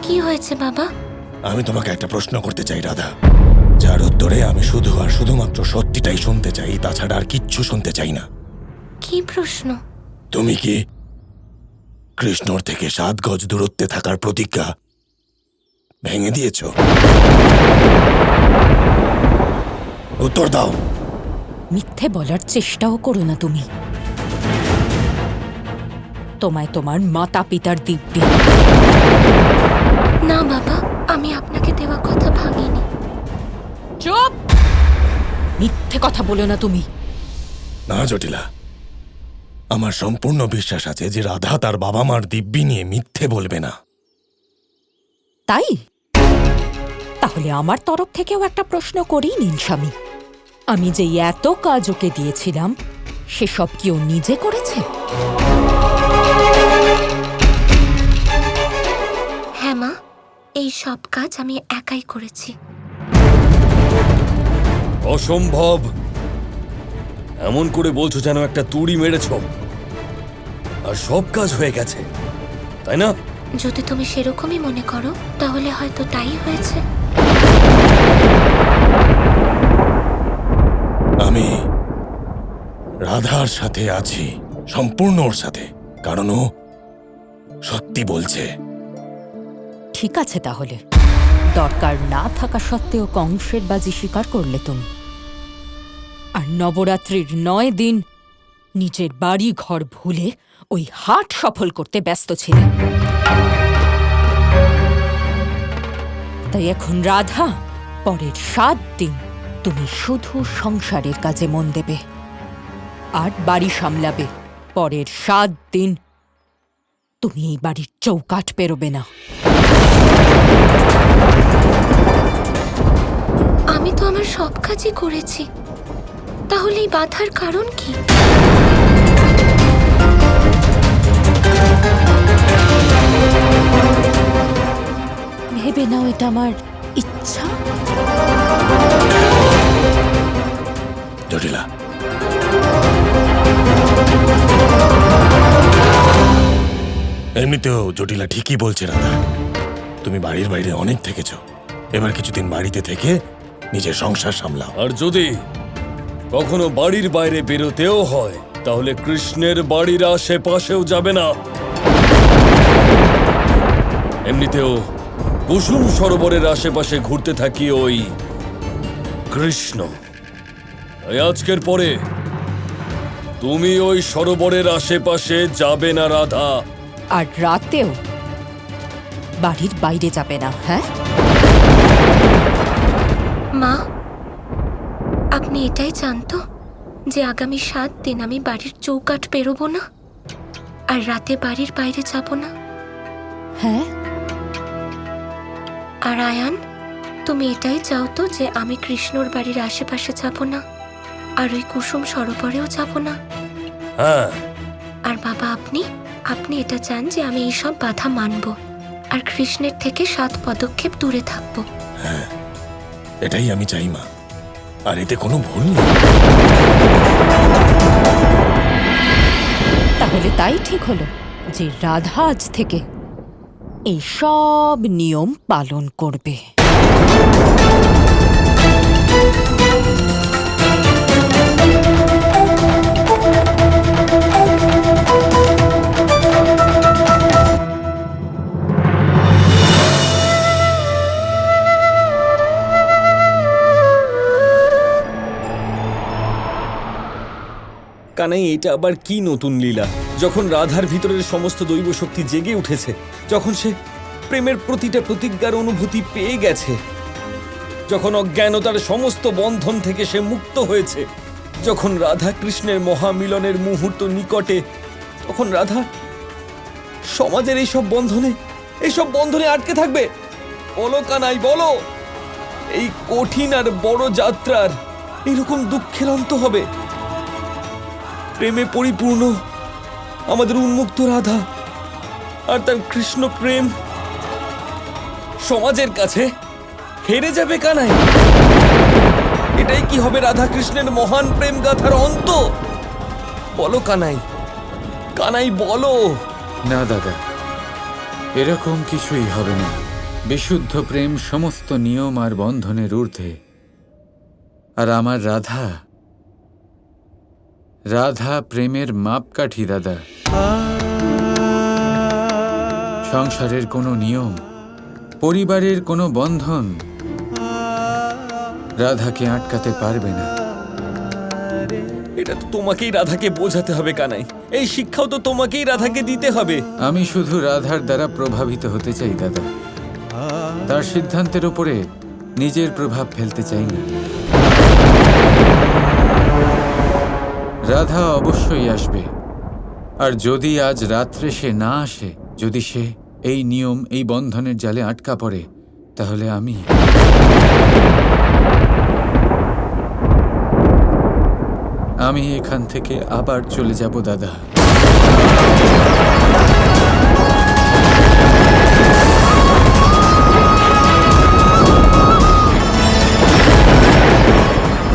কি হয়েছে বাবা? আমি তোমাকে একটা প্রশ্ন করতে চাই রাধা, যার উত্তরে আমি শুধু আর শুধুমাত্র সত্যিটাই শুনতে চাই, তাছাড়া আর কিচ্ছু শুনতে চাই না। কি প্রশ্ন? তুমি কি কৃষ্ণর থেকে 7 গজ দূরত্বে থাকার প্রতিজ্ঞা ভেঙে দিয়েছ? উত্তর দাও। মিথ্যে বলার চেষ্টাও করো না তুমি। তোমায় তোমার মাতা পিতার দিব্যি। না বাবা, আমি আপনাকে দেওয়া কথা ভাঙিনি। চুপ! মিথ্যে কথা বলো না তুমি। না জটিলা, আমার সম্পূর্ণ বিশ্বাস আছে যে রাধা তার বাবা মার দিব্যি নিয়ে মিথ্যে বলবে না। তাই? তাহলে আমার তরফ থেকেও একটা প্রশ্ন করেই নিন স্বামী। আমি যে এত কাজ ওকে দিয়েছিলাম সেসব কি ও নিজে করেছে? হ্যাঁ মা, এই সব কাজ আমি একাই করেছি। অসম্ভব! এমন করে বলছো যেন একটা তুড়ি মেরেছ আর সব কাজ হয়ে গেছে, তাই না? যদি তুমি সেরকমই মনে করো তাহলে হয়তো তাই হয়েছে। আমি রাধার সাথে আছি, সম্পূর্ণ ওর সাথে, কারণ ও সত্যি বলছে। ঠিক আছে, তাহলে দরকার না থাকা সত্ত্বেও কংসের বাজি স্বীকার করলে তুমি, আর নবরাত্রির 9 দিন নিজের বাড়ি ঘর ভুলে ওই হাট সফল করতে ব্যস্ত ছিলে। তাই এখন রাধা, পরের 7 দিন তুমি শুধু সংসারের কাজে মন দেবে আর বাড়ি সামলাবে। পরের 7 দিন তুমি এই বাড়ির চৌকাঠ পেরোবে না। আমি তো আমার সব কাজই করেছি, তাহলে এই বাধার কারণ কি? ভেবে নাও এটা আমার ইচ্ছা। জটিলা, এমনিতেও জটিলা ঠিকই বলছে রাধা। তুমি বাড়ির বাইরে অনেক থেকেছ, এবার কিছুদিন বাড়িতে থেকে নিজের সংসার সামলাও। আর যদি কখনো বাড়ির বাইরে বেরোতেও হয় তাহলে কৃষ্ণের বাড়ির আশেপাশেও যাবে না। এমনিতেও কুসুম সরোবরের আশেপাশে ঘুরতে থাকি ওই কৃষ্ণ। তাই আজকের পরে তুমি ওই সরোবরের আশেপাশে যাবে না রাধা। আর রাতেও বাড়ির বাইরে যাবে না, হ্যাঁ? মা, আপনি এটাই জানতো যে আগামী 7 দিন আমি বাড়ির চৌকাঠ পেরোবো না আর রাতে বাড়ির বাইরে যাব না? হ্যাঁ। আর আয়ান, তুমি এটাই চাও তো যে আমি কৃষ্ণর বাড়ির আশেপাশে যাব না আর ওই কুসুম সরোবরেও যাব না? হ্যাঁ। আর বাবা, আপনি এটা চান যে আমি এইসব বাধা মানব আর কৃষ্ণের থেকে 7 পদক্ষেপ দূরে থাকবো। হ্যাঁ, এটাই আমি চাই মা, আর এতে কোনো ভুল নেই। তাহলে তাই ঠিক হলো যে রাধা আজ থেকে এই সব নিয়ম পালন করবে। কানাই, এটা আবার কি নতুন লীলা? যখন রাধার ভিতরের সমস্ত দৈব শক্তি জেগে উঠেছে, যখন সে প্রেমের প্রতিটা প্রতিজ্ঞার অনুভূতি পেয়ে গেছে, যখন অজ্ঞানতার সমস্ত বন্ধন থেকে সে মুক্ত হয়েছে, যখন রাধা কৃষ্ণের মহামিলনের মুহূর্ত নিকটে, তখন রাধা সমাজের এইসব বন্ধনে আটকে থাকবে? বলো কানাই, বলো, এই কঠিন আর বড় যাত্রার এরকম দুঃখের অন্ত হবে? প্রেমে পরিপূর্ণ আমাদের উন্মুক্ত রাধা আর তার কৃষ্ণ প্রেম সমাজের কাছে হেরে যাবে কানাই? এটাই কি হবে রাধা কৃষ্ণের মহান প্রেম গাথার অন্ত? বলো কানাই, কানাই বলো। না দাদা, এরকম কিছুই হবে না। বিশুদ্ধ প্রেম সমস্ত নিয়ম আর বন্ধনের ঊর্ধ্বে। আর আমার রাধা, রাধা প্রেমের মাপকাঠি দাদা। সংসারের কোনো নিয়ম, পরিবারের কোনো বন্ধন রাধাকে আটকাতে পারবে না। এটা তো তোমাকেই রাধাকে বোঝাতে হবে কানাই। এই শিক্ষাও তো তোমাকেই রাধাকে দিতে হবে। আমি শুধু রাধার দ্বারা প্রভাবিত হতে চাই দাদা, তার সিদ্ধান্তের উপরে নিজের প্রভাব ফেলতে চাই না। রাধা অবশ্যই আসবে, আর যদি আজ রাত্রে সে না আসে, যদি সে এই নিয়ম, এই বন্ধনের জালে আটকা পড়ে, তাহলে আমি এখান থেকে আবার চলে যাব দাদা।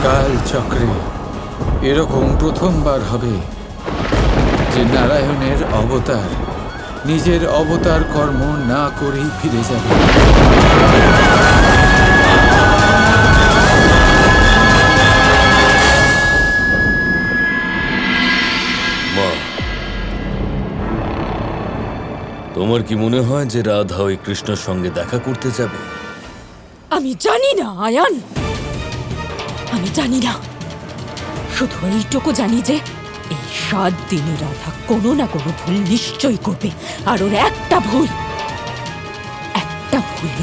কাল চক্রে এরকম প্রথমবার হবে যে নারায়ণের অবতার নিজের অবতার কর্ম না করেই ফিরে যাবে। মা, তোমার কি মনে হয় যে রাধা ওই কৃষ্ণর সঙ্গে দেখা করতে যাবে? আমি জানি না আয়ান, আমি জানি না। শুধু এইটুকু জানি যে এই 7 দিনে রাধা কোনো না কোনো ভুল নিশ্চয়ই করবে, আর ওর একটা ভুলই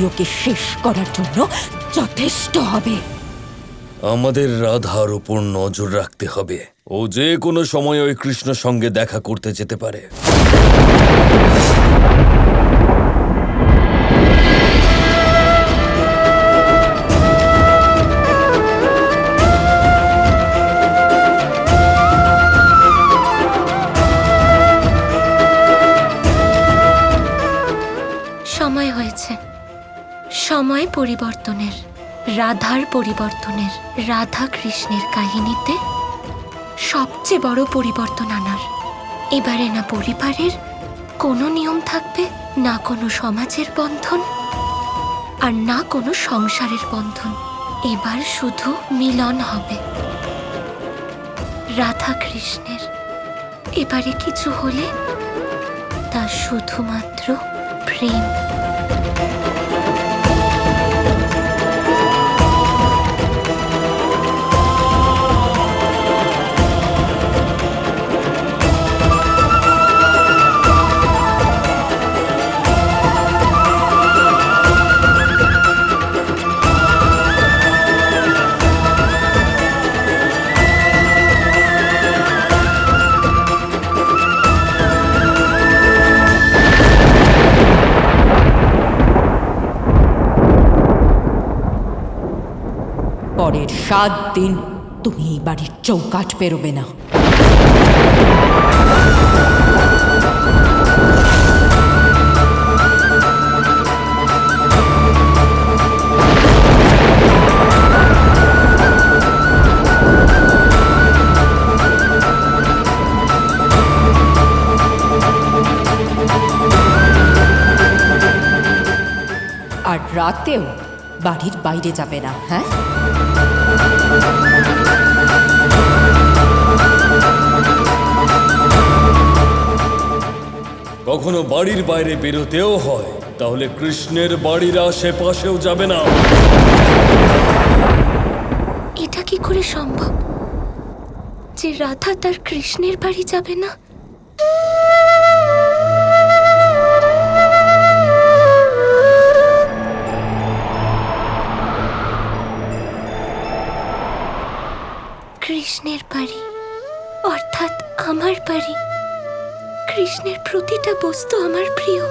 ওকে শেষ করার জন্য যথেষ্ট হবে। আমাদের রাধার উপর নজর রাখতে হবে। ও যে কোনো সময় ওই কৃষ্ণর সঙ্গে দেখা করতে যেতে পারে। সময় হয়েছে, সময় পরিবর্তনের, রাধার পরিবর্তনের, রাধা কৃষ্ণের কাহিনীতে সবচেয়ে বড় পরিবর্তন আনার। এবারে না পরিবারের কোনো নিয়ম থাকবে, না কোনো সমাজের বন্ধন, আর না কোনো সংসারের বন্ধন। এবার শুধু মিলন হবে রাধা কৃষ্ণের। এবারে কিছু হলে তা শুধুমাত্র প্রেম। পরের 7 দিন তুমি এই বাড়ির চৌকাঠ পেরোবে না। আর রাতেও বাড়ির বাইরে যাবে না, হ্যাঁ? কখনো বাড়ির বাইরে বেরোতেও হয়, তাহলে কৃষ্ণের বাড়ির আশেপাশেও যাবে না। এটা কি করে সম্ভব যে রাধা তার কৃষ্ণের বাড়ি যাবে না? কৃষ্ণের বাড়ি অর্থাৎ আমার বাড়ি। কৃষ্ণের প্রতিটা বস্তু আমার প্রিয়,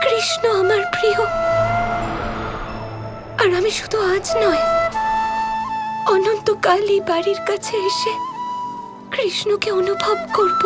কৃষ্ণ আমার প্রিয়। আর আমি শুধু আজ নয়, অনন্তকাল এই বাড়ির কাছে এসে কৃষ্ণকে অনুভব করব।